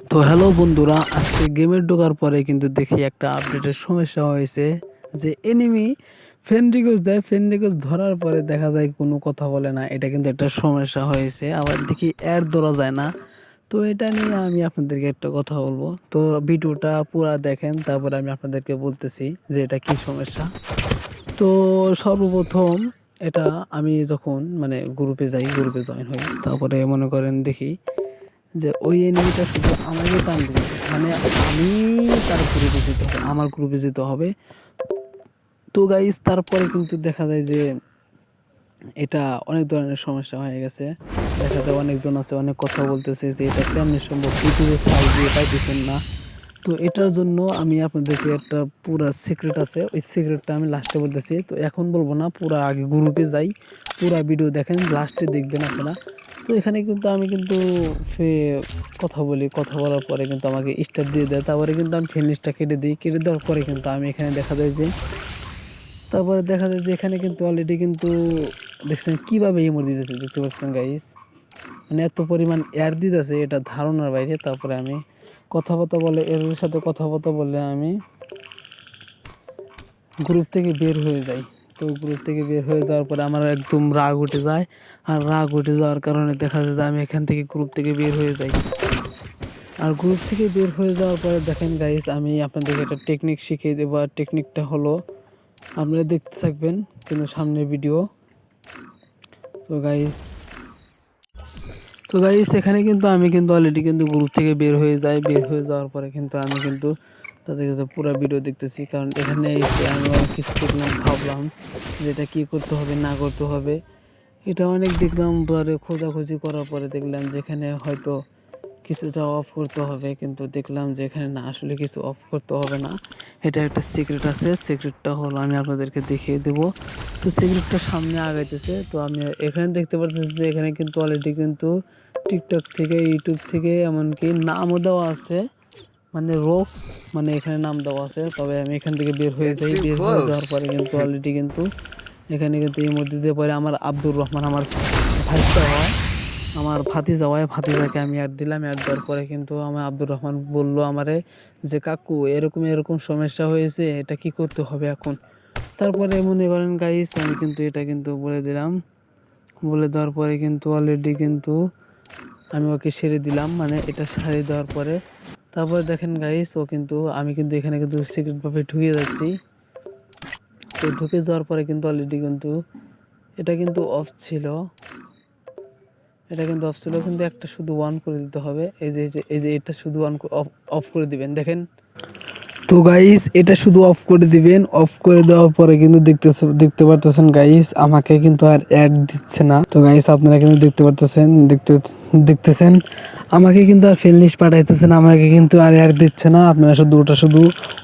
তো হ্যালো বন্ধুরা, আজকে গেমে ঢোকার পরে কিন্তু দেখি একটা আপডেটের সমস্যা হয়েছে যে এনিমি ফ্রেন্ড রিকোয়েস্ট দেয়, ফ্রেন্ড রিকোয়েস্ট ধরার পরে দেখা যায় কোনো কথা বলে না। এটা কিন্তু একটা সমস্যা হয়েছে। আবার দেখি অ্যাড ধরা যায় না। তো এটা নিয়ে আমি আপনাদেরকে একটা কথা বলবো। তো ভিডিওটা পুরা দেখেন, তারপরে আমি আপনাদেরকে বলতেছি যে এটা কি সমস্যা। তো সর্বপ্রথম এটা আমি যখন মানে গ্রুপে যাই, গ্রুপে জয়েন হই, তারপরে মনে করেন দেখি যে ওই এনিমিটা শুধু আমাকে টান দিবে, মানে আমি তার গ্রুপে যেতে হবে, আমার গ্রুপে যেতে হবে। তো গাইস তারপরে কিন্তু দেখা যায় যে এটা অনেক ধরনের সমস্যা হয়ে গেছে। দেখা যায় অনেকজন আছে, অনেক কথা বলতেছে যে এটা কেমনি সম্ভব, ইউটিউবে সার্চ দিয়ে পাইতেছেন না। তো এটার জন্য আমি আপনাদেরকে একটা পুরা সিক্রেট আছে, ওই সিক্রেটটা আমি লাস্টে বলতেছি। তো এখন বলবো না, পুরা আগে গ্রুপে যাই, পুরা ভিডিও দেখেন, লাস্টে দেখবেন আপনারা। তো এখানে কিন্তু আমি কিন্তু কথা বলি, কথা বলার পরে কিন্তু আমাকে স্টার্ট দিয়ে দেয়, তারপরে কিন্তু আমি ফিনিশটা কেটে দিই, কেটে দেওয়ার পরে কিন্তু আমি এখানে দেখা যায় যে এখানে কিন্তু অলরেডি কিন্তু দেখছেন কিভাবে ইমোট দিতেছে, দেখতে পাচ্ছেন গাইস। মানে এত পরিমাণ এয়ার দিতেছে, এটা ধারণার বাইরে। তারপরে আমি কথাবার্তা বলে, এর সাথে কথাবার্তা বলে আমি গ্রুপ থেকে বের হয়ে যাই। তো গ্রুপ থেকে বের হয়ে যাওয়ার পরে আমার একদম রাগ উঠে যায়। আর রাগ উঠে যাওয়ার কারণে দেখা যায় যে আমি এখান থেকে গ্রুপ থেকে বের হয়ে যাই। আর গ্রুপ থেকে বের হয়ে যাওয়ার পরে দেখেন গাইস, আমি আপনাদেরকে একটা টেকনিক শিখিয়ে দেবো। আর টেকনিকটা হলো, আপনারা দেখতে থাকবেন কিন্তু সামনের ভিডিও। তো গাইস এখানে কিন্তু আমি কিন্তু অলরেডি কিন্তু গ্রুপ থেকে বের হয়ে যাই। বের হয়ে যাওয়ার পরে কিন্তু আমি কিন্তু তাদের কাছে পুরো ভিডিও দেখতেছি, কারণ এখানে এসে আমি অনেক কিছু দেখলাম, ভাবলাম যে এটা কী করতে হবে না করতে হবে। এটা অনেক দেখলাম, পরে খোঁজাখুঁজি করার পরে দেখলাম যে এখানে হয়তো কিছুটা অফ করতে হবে, কিন্তু দেখলাম যে এখানে না, আসলে কিছু অফ করতে হবে না। এটা একটা সিক্রেট আছে, সিক্রেটটা হলো আমি আপনাদেরকে দেখিয়ে দেবো। তো সিক্রেটটা সামনে আগাইতেছে। তো আমি এখানে দেখতে পাচ্ছি যে এখানে কিন্তু অলরেডি কিন্তু টিকটক থেকে, ইউটিউব থেকে, এমনকি নামও দেওয়া আছে, মানে রোকস, মানে এখানে নাম দেওয়া আছে। তবে আমি এখান থেকে বের হয়ে যাই। বের হয়ে যাওয়ার পরে কিন্তু অলরেডি কিন্তু এখানে কিন্তু এই মধ্যে দিয়ে পরে আমার আব্দুর রহমান, আমার ভাইস্তা হয়, আমার ভাতিজা হয়, ভাতিজাকে আমি অ্যাড দিলাম। অ্যাড দেওয়ার পরে কিন্তু আমার আব্দুর রহমান বললো আমারে যে কাকু এরকম এরকম সমস্যা হয়েছে, এটা কি করতে হবে এখন। তারপরে মনে করেন গাইস, আমি কিন্তু এটা কিন্তু বলে দিলাম। বলে দেওয়ার পরে কিন্তু অলরেডি কিন্তু আমি ওকে সেরে দিলাম, মানে এটা সেরে দেওয়ার পরে তারপরে দেখেন গাইস, ও কিন্তু আমি কিন্তু এখানে কিন্তু সিক্রেটভাবে ঢুকে যাচ্ছি। তো ঢুকে যাওয়ার পরে কিন্তু অলরেডি কিন্তু এটা কিন্তু অফ ছিল, এটা কিন্তু অফ ছিল, কিন্তু একটা শুধু অন করে দিতে হবে। এই যে এটা শুধু অন অফ করে দিবেন, দেখেন। তো গাইস এটা শুধু অফ করে দিবেন। অফ করে দেওয়ার পরে কিন্তু দেখতে পারতেছেন গাইস, আমাকে কিন্তু আর অ্যাড দিচ্ছে না। তো গাইস আপনারা কিন্তু দেখতেছেন আমাকে কিন্তু আর ফ্রেন্ড লিস্ট পাঠাইতেছে না, আমাকে কিন্তু আর অ্যাড দিচ্ছে না। আপনারা শুধু ওটা শুধু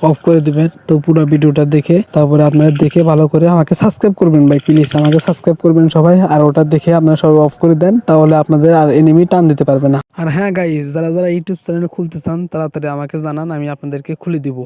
অফ করে দিবেন। তো পুরো ভিডিওটা দেখে তারপরে আপনারা দেখে ভালো করে আমাকে সাবস্ক্রাইব করবেন ভাই, প্লিজ আমাকে সাবস্ক্রাইব করবেন সবাই। আর ওটা দেখে আপনারা সবাই অফ করে দেন, তাহলে আপনাদের আর এনিমি টান দিতে পারবে না। আর হ্যাঁ গাইস, যারা যারা ইউটিউব চ্যানেল খুলতে চান তাড়াতাড়ি আমাকে জানান, আমি আপনাদেরকে খুলে দিব।